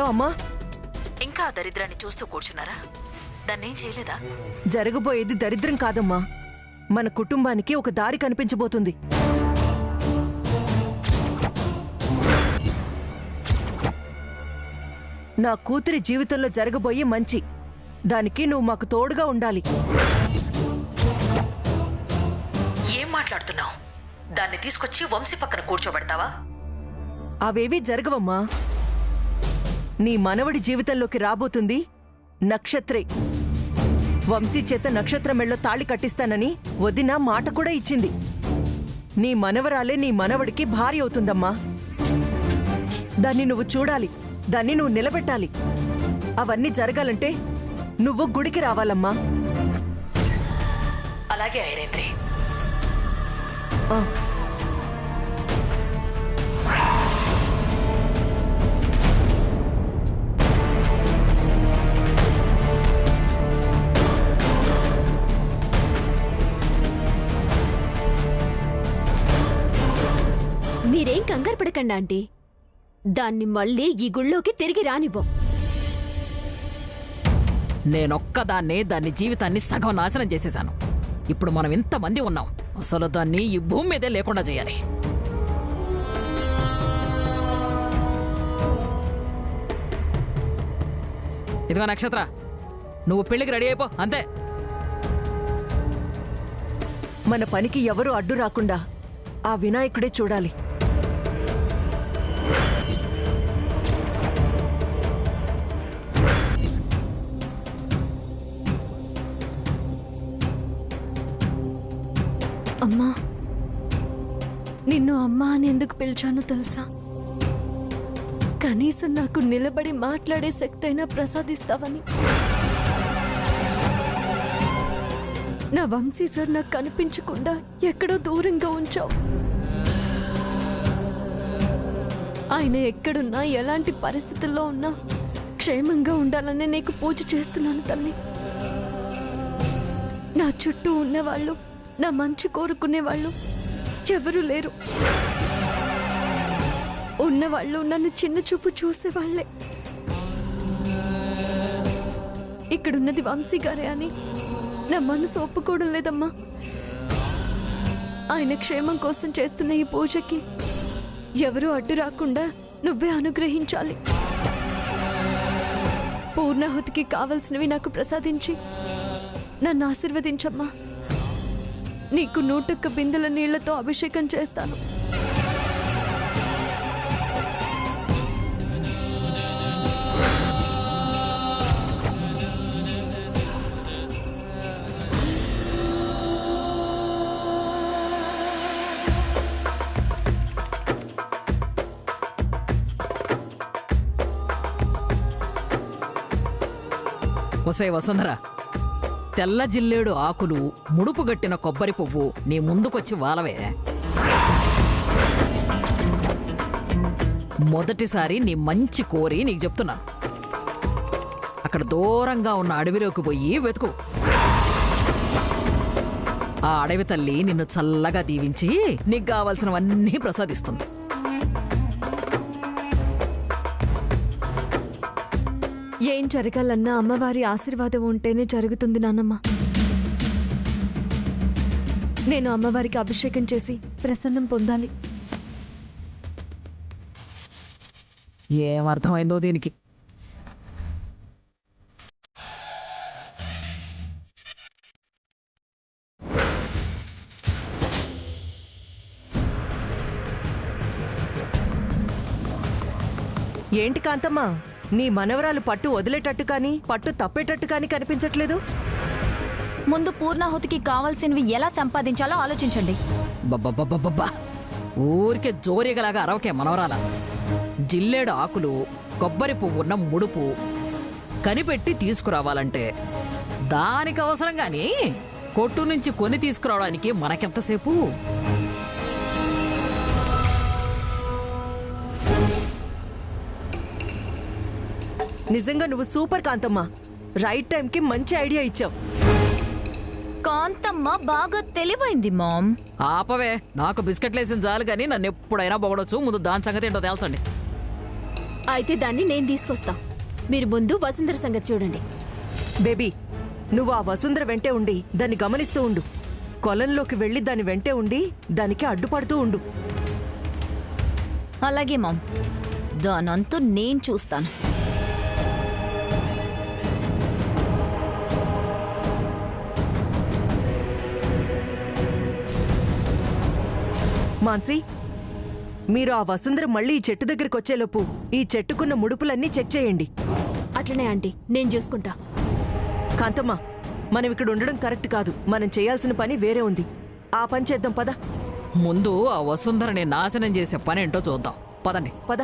Hello అమ్మా, ఇంకా ఆ దరిద్రాన్ని చూస్తూ కూర్చున్నారా? దాన్నేం చేయలేదా? జరగబోయేది దరిద్రం కాదమ్మా, మన కుటుంబానికి ఒక దారి కనిపించబోతుంది. నా కూతురి జీవితంలో జరగబోయే మంచి, దానికి నువ్వు మాకు తోడుగా ఉండాలి. ఏం మాట్లాడుతున్నావు? దాన్ని తీసుకొచ్చి వంశీ పక్కన కూర్చోబెడతావా? అవేవీ జరగవమ్మా. నీ మనవడి జీవితంలోకి రాబోతుంది నక్షత్రే. వంశీ చేత నక్షత్రం మెళ్ళో తాళి కట్టిస్తానని వదిన మాట కూడా ఇచ్చింది. నీ మనవరాలే నీ మనవడికి భార్య అవుతుందమ్మా. దాన్ని నువ్వు చూడాలి, దాన్ని నువ్వు నిలబెట్టాలి. అవన్నీ జరగాలంటే నువ్వు గుడికి రావాలమ్మా. అలాగే ఐరేంద్రి. మీరేం కంగారు పడకండి ఆంటీ, దాన్ని మళ్ళీ ఈ గుళ్ళోకి తిరిగి రానివ్వం. నేనొక్కదాన్నే దాని జీవితాన్ని సగం నాశనం చేసేశాను. ఇప్పుడు మనం ఇంతమంది ఉన్నాం, అసలు దాన్ని ఈ భూమి మీదే లేకుండా చేయాలి. ఇదిగో నక్షత్ర, నువ్వు పెళ్లికి రెడీ అయిపో, అంతే. మన పనికి ఎవరూ అడ్డు రాకుండా ఆ వినాయకుడే చూడాలి. అమ్మా, నిన్ను అమ్మా అని ఎందుకు పిలిచానో తెలుసా? కనీసం నాకు నిలబడి మాట్లాడే శక్తి అయినా ప్రసాదిస్తావని. నా వంశీ సార్ నాకు కనిపించకుండా ఎక్కడో దూరంగా ఉంచావు. ఆయన ఎక్కడున్నా, ఎలాంటి పరిస్థితుల్లో ఉన్నా క్షేమంగా ఉండాలని నీకు పూజ చేస్తున్నాను తల్లి. నా చుట్టూ ఉన్నవాళ్ళు, నా మంచి కోరుకునేవాళ్ళు ఎవరూ లేరు. ఉన్నవాళ్ళు నన్ను చిన్న చూపు చూసేవాళ్లే. ఇక్కడున్నది వంశీ గారే అని నా మనసు ఒప్పుకోవడం లేదమ్మా. ఆయన క్షేమం కోసం చేస్తున్న ఈ పూజకి ఎవరూ అడ్డు రాకుండా నువ్వే అనుగ్రహించాలి. పూర్ణాహుతికి కావలసినవి నాకు ప్రసాదించి నన్ను ఆశీర్వదించమ్మా. నీకు 101 బిందెల నీళ్లతో అభిషేకం చేస్తాను. ఒసే వసుంధర, తెల్ల జిల్లేడు ఆకులు, ముడుపు గట్టిన కొబ్బరి పువ్వు నీ ముందుకొచ్చి వాలవే. మొదటిసారి నీ మంచి కోరి నీకు చెప్తున్నాను. అక్కడ దూరంగా ఉన్న అడవిలోకి పోయి వెతుకు. ఆ అడవి తల్లి నిన్ను చల్లగా దీవించి నీకు కావలసినవన్నీ ప్రసాదిస్తుంది. ఏం జరగాలన్నా అమ్మవారి ఆశీర్వాదం ఉంటేనే జరుగుతుంది నాన్నమ్మ. నేను అమ్మవారికి అభిషేకం చేసి ప్రసన్నం పొందాలి. ఏమర్థమైందో దీనికి. ఏంటి కాంతమ్మా, నీ మనవరాలు పట్టు వదిలేటట్టు కానీ పట్టు తప్పేటట్టు కానీ కనిపించట్లేదు? ముందు పూర్ణాహుతికి కావాల్సినవి ఎలా సంపాదించాలో ఆలోచించండి. బబ్బబ్బబ్బబ్బా, ఊరికే జోరిగలాగా అరవకే మనవరాల. జిల్లేడు ఆకులు, కొబ్బరి పువ్వున్న ముడుపు కనిపెట్టి తీసుకురావాలంటే దానికి అవసరం గాని కొట్టు నుంచి కొని తీసుకురావడానికి మనకెంతసేపు? నిజంగా నువ్వు సూపర్ కాంతమ్మా. రైట్ టైంకి మంచి ఐడియా ఇచ్చావు. కాంతమ్మ బాగా తెలివైంది మామ్. ఆపవే, నాకు బిస్కెట్లేసిన చాలు కానీ నన్ను ఎప్పుడైనా పొగడొచ్చు. ముందు దాని సంగతి ఏంటో తెలుసండి. అయితే దాన్ని నేను తీసుకొస్తా. మీరు ముందు వసుంధర సంగతి చూడండి. బేబీ, నువ్వు ఆ వసుంధర వెంటే ఉండి దాన్ని గమనిస్తూ ఉండు. కొలంలోకి వెళ్ళి దాని వెంటే ఉండి దానికి అడ్డుపడుతూ ఉండు. అలాగే మామ్, దానంతా నేను చూస్తాను. మాన్సీ, మీరు ఆ వసుంధర మళ్ళీ ఈ చెట్టు దగ్గరికి వచ్చేలోపు ఈ చెట్టుకున్న ముడుపులన్నీ చెక్ చేయండి. అట్లనే ఆంటీ, నేను చూసుకుంటా. కాంతమ్మ, మనం ఇక్కడ ఉండడం కరెక్ట్ కాదు. మనం చేయాల్సిన పని వేరే ఉంది. ఆ పని చేద్దాం, పద. ముందు ఆ వసుంధరని నాశనం చేసే పనేంటో చూద్దాం. పదండి. పద.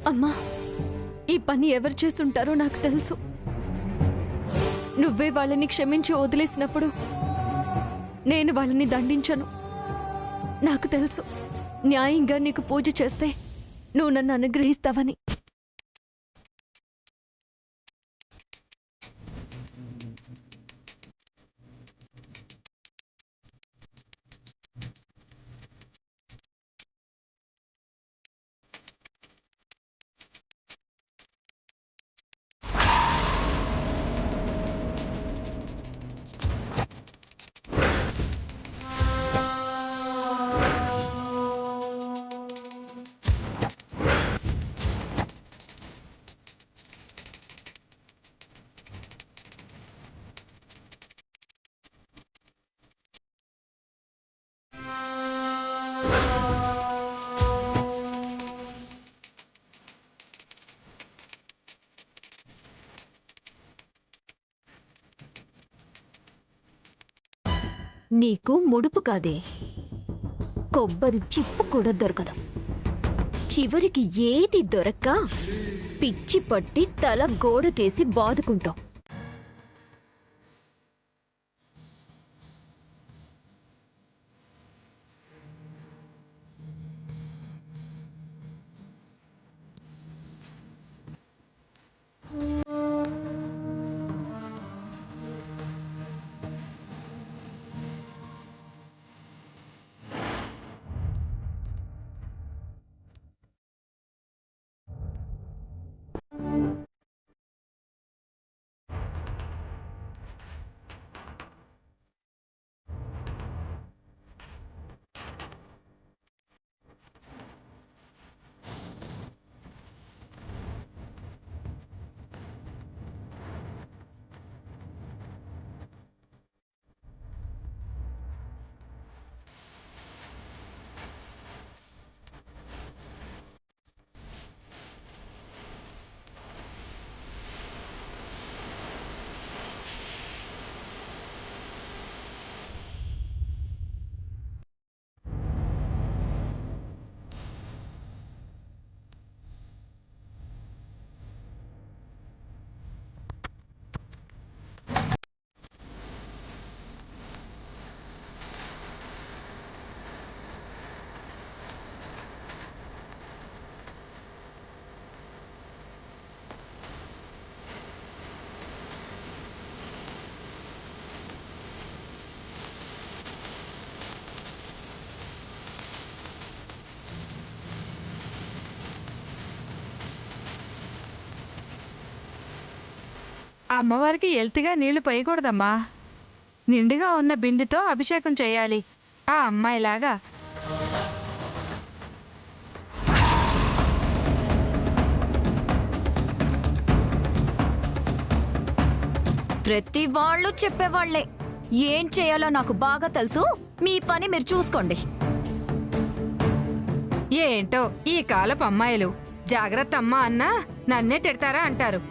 అమ్మా, ఈ పని ఎవరు చేసుంటారో నాకు తెలుసు. నువ్వే వాళ్ళని క్షమించి వదిలేసినప్పుడు నేను వాళ్ళని దండించను. నాకు తెలుసు, న్యాయంగా నీకు పూజ చేస్తే నువ్వు నన్ను అనుగ్రహిస్తావని. నీకు ముడుపు కాదే, కొబ్బరి చిప్పు కూడా దొరకదు. చివరికి ఏది దొరక్క పిచ్చి పట్టి తల గోడకేసి బాదుకుంటావు. అమ్మవారికి ఎల్తిగా నీళ్లు పోయకూడదమ్మా. నిండుగా ఉన్న బిందెతో అభిషేకం చేయాలి, ఆ అమ్మాయిలాగా. ప్రతి వాళ్ళు చెప్పేవాళ్లే. ఏం చేయాలో నాకు బాగా తెలుసు. మీ పని మీరు చూసుకోండి. ఏంటో ఈ కాలపు అమ్మాయిలు, జాగ్రత్త అమ్మా అన్నా నన్నే తిడతారా అంటారు.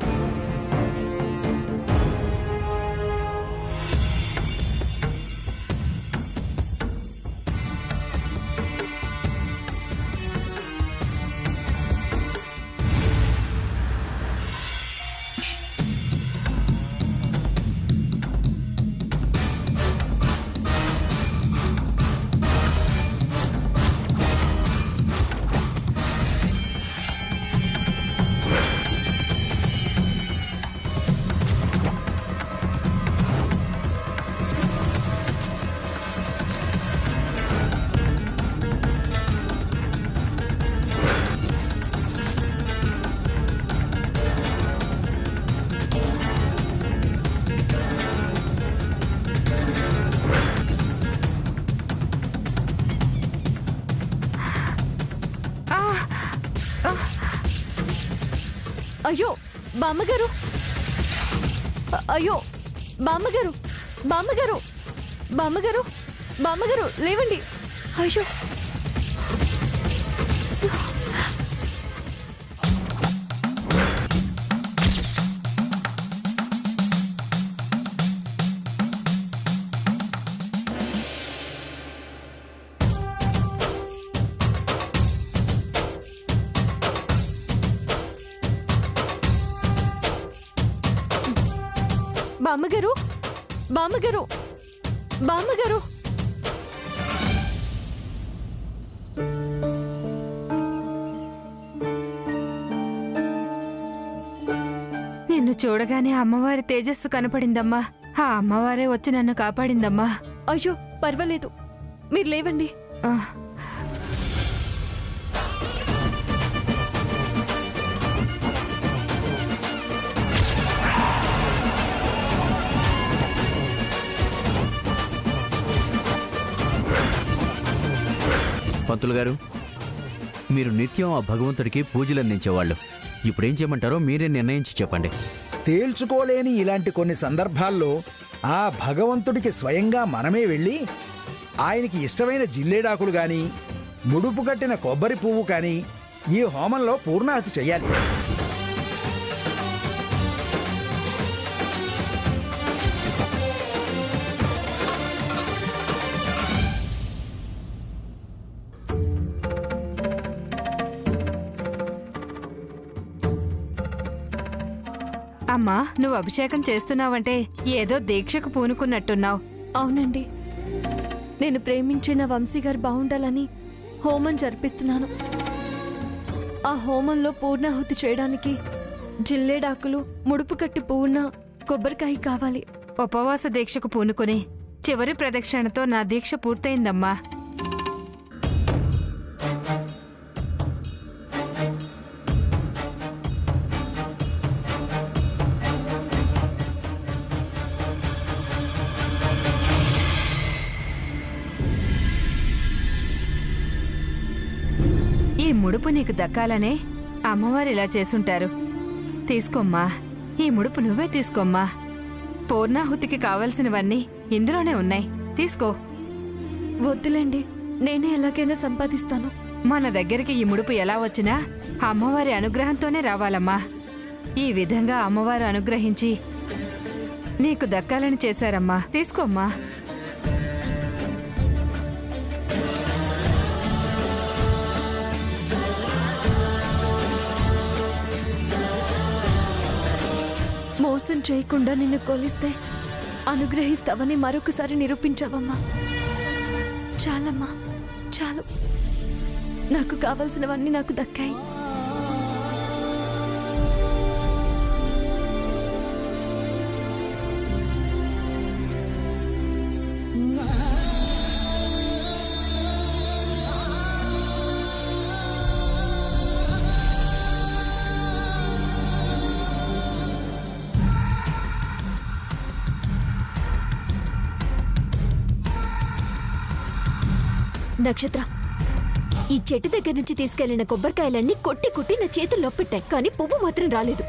అయ్యో బామ్మగారు, అయ్యో బామ్మగారు, బామ్మగారు, బామ్మగారు, బామ్మగారు లేవండి. అయ్యో బామ్మగారు, బామ్మగారు, బామ్మగారు. నిన్ను చూడగానే అమ్మవారి తేజస్సు కనపడిందమ్మా. ఆ అమ్మవారే వచ్చి నన్ను కాపాడిందమ్మా. అయ్యో పర్వాలేదు, మీరు లేవండి. ఆ, పంతులు గారు, మీరు నిత్యం ఆ భగవంతుడికి పూజలు అందించేవాళ్ళు. ఇప్పుడేం చేయమంటారో మీరే నిర్ణయించి చెప్పండి. తేల్చుకోలేని ఇలాంటి కొన్ని సందర్భాల్లో ఆ భగవంతుడికి స్వయంగా మనమే వెళ్ళి ఆయనకి ఇష్టమైన జిల్లేడాకులు గాని, ముడుపు కట్టిన కొబ్బరి పువ్వు కానీ ఈ హోమంలో పూర్ణాహుతి చెయ్యాలి. అమ్మా, నువ్వు అభిషేకం చేస్తున్నావంటే ఏదో దీక్షకు పూనుకున్నట్టున్నావు. అవునండి, నేను ప్రేమించిన వంశీ గారు బాగుండాలని హోమం జరిపిస్తున్నాను. ఆ హోమంలో పూర్ణాహుతి చేయడానికి జిల్లేడాకులు, ముడుపు కట్టి పువ్వున్న కొబ్బరికాయ కావాలి. ఉపవాస దీక్షకు పూనుకుని చివరి ప్రదక్షిణతో నా దీక్ష పూర్తయిందమ్మా. ఈ ముడుపు నీకు దక్కాలనే అమ్మవారు ఇలా చేసుంటారు. తీసుకోమ్మా, ఈ ముడుపు నువ్వే తీసుకోమ్మా. పూర్ణాహుతికి కావలసినవన్నీ ఇందులోనే ఉన్నాయి, తీసుకో. వద్దులేండి, నేనే ఎలాగైనా సంపాదిస్తాను. మన దగ్గరికి ఈ ముడుపు ఎలా వచ్చినా అమ్మవారి అనుగ్రహంతోనే రావాలమ్మా. ఈ విధంగా అమ్మవారు అనుగ్రహించి నీకు దక్కాలని చేశారమ్మా, తీసుకోమ్మా. మోసం చేయకుండా నిన్ను కొలిస్తే అనుగ్రహిస్తావని మరొకసారి నిరూపించావమ్మా. చాలమ్మా, చాలు. నాకు కావలసినవన్నీ నాకు దక్కాయి. నక్షత్ర, ఈ చెట్టు దగ్గర నుంచి తీసుకెళ్లిన కొబ్బరికాయలన్నీ కొట్టి కొట్టి నా చేతుల్లో పెట్టాయి, కానీ పువ్వు మాత్రం రాలేదు.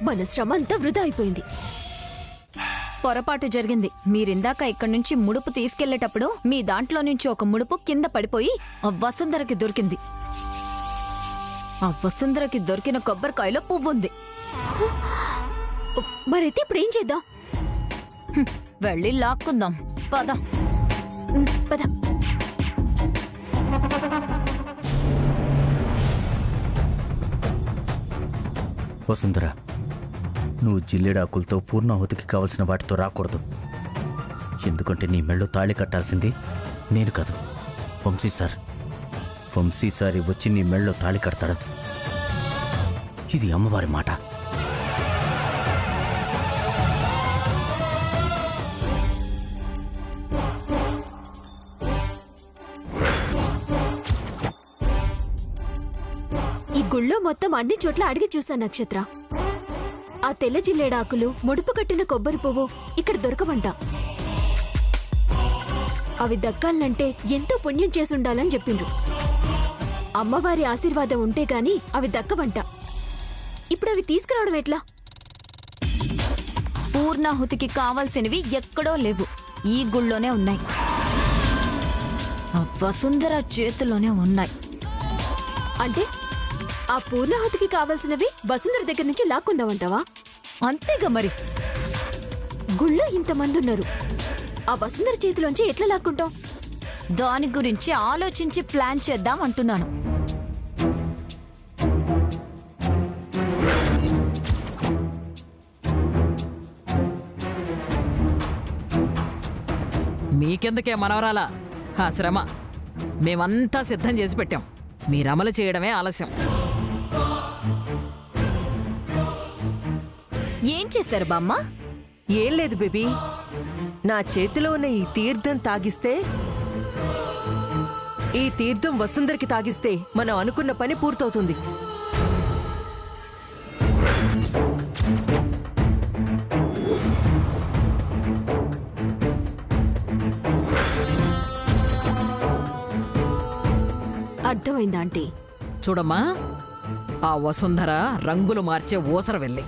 మన శ్రమ అంతా వృధా అయిపోయింది. పొరపాటు జరిగింది. మీరిందాక ఇక్కడి నుంచి ముడుపు తీసుకెళ్లేటప్పుడు మీ దాంట్లో నుంచి ఒక ముడుపు కింద పడిపోయి ఆ వసుంధరకి దొరికింది. ఆ వసుంధరకి దొరికిన కొబ్బరికాయలో పువ్వుంది. మరైతే ఇప్పుడు ఏం చేద్దాం? వెళ్ళి లాక్కుందాం, పద. పద. వసుంధర, నువ్వు జిల్లేడాకులతో పూర్ణాహుతికి కావలసిన వాటితో రాకూడదు. ఎందుకంటే నీ మెళ్ళో తాళి కట్టాల్సింది నేను కాదు, వంశీ సార్. వంశీ సారి వచ్చి నీ మెళ్ళో తాళి కడతాడు. ఇది అమ్మవారి మాట. ఈ గుళ్ళో మొత్తం అన్ని చోట్ల అడిగి చూసా నక్షత్ర. ఆ తెల్ల జిల్లేడాకులు, ముడుపు కట్టిన కొబ్బరి పువ్వు ఇక్కడ దొరకవంట. అవి దక్కాలంటే ఎంతో పుణ్యం చేసుండాలని చెప్పిండ్రు. అమ్మవారి ఆశీర్వాదం ఉంటే గాని అవి దక్కవంట. ఇప్పుడు అవి తీసుకురావడం ఎట్లా? పూర్ణాహుతికి కావాల్సినవి ఎక్కడో లేవు, ఈ గుళ్ళోనే ఉన్నాయి. ఆ వసుంధర చేతిలోనే ఉన్నాయి. అంటే ఆ పూర్ణాహుతికి కావాల్సినవి వసుంధర దగ్గర నుంచి లాక్కుందామంటావా? అంతేగా మరి. గుళ్ళో ఇంతమంది ఉన్నారు, ఆ వసుంధర చేతిలోంచి ఎట్లా లాక్కుంటాం? దాని గురించి ఆలోచించి ప్లాన్ చేద్దాం అంటున్నాను. మీకెందుకే మనవరాలా ఆ శ్రమ? మేమంతా సిద్ధం చేసి పెట్టాం, మీరమలు చేయడమే ఆలస్యం. ఏం చేశారు బామ్మ? ఏం లేదు బేబీ, నా చేతిలో ఉన్న ఈ తీర్థం తాగిస్తే, ఈ తీర్థం వసుంధరకి తాగిస్తే మనం అనుకున్న పని పూర్తవుతుంది. అర్థమైందా ఆంటీ? చూడమ్మా, ఆ వసుంధర రంగులు మార్చే ఊసర వెళ్ళి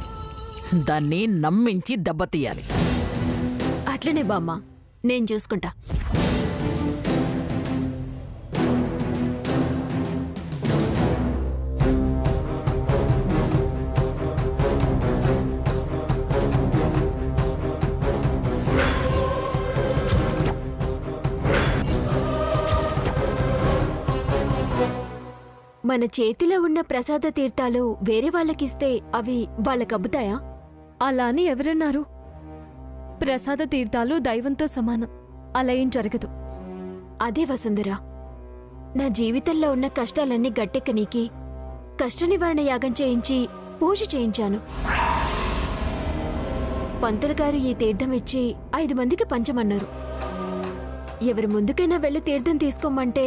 దాన్ని నమ్మించి దెబ్బతీయాలి. అట్లనే బామ్మ, నేను చూసుకుంటా. మన చేతిలో ఉన్న ప్రసాద తీర్థాలు వేరే వాళ్ళకిస్తే అవి వాళ్ళకబ్బుతాయా? అలా అని ఎవరన్నారు? ప్రసాద తీర్థాలు దైవంతో సమానం, అలా ఏం జరగదు. అదే వసుంధర, నా జీవితంలో ఉన్న కష్టాలన్నీ గట్టెక్కనీకి కష్ట నివారణ యాగం చేయించి పూజ చేయించాను. పంతులు గారు ఈ తీర్థం ఇచ్చి 5 మందికి పంచమన్నారు. ఎవరి ముందుకైనా వెళ్ళి తీర్థం తీసుకోమంటే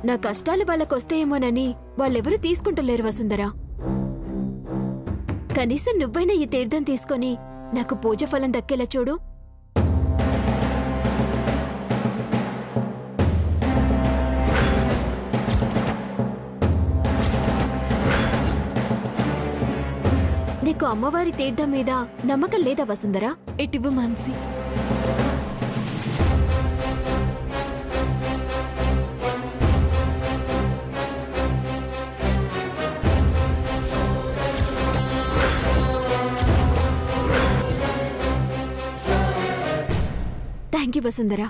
నా కష్టాలు వాళ్ళకొస్తాయేమోనని వాళ్ళెవరూ తీసుకుంటలేరు వసుంధర. కనీసం నువ్వైనా ఈ తీర్థం తీసుకొని నాకు పూజ ఫలం దక్కేలా చూడు. నీకు అమ్మవారి తీర్థం మీద నమ్మకం లేదా వసుంధర? ఇటివ్వు మానసి. Thank you Vasundhara.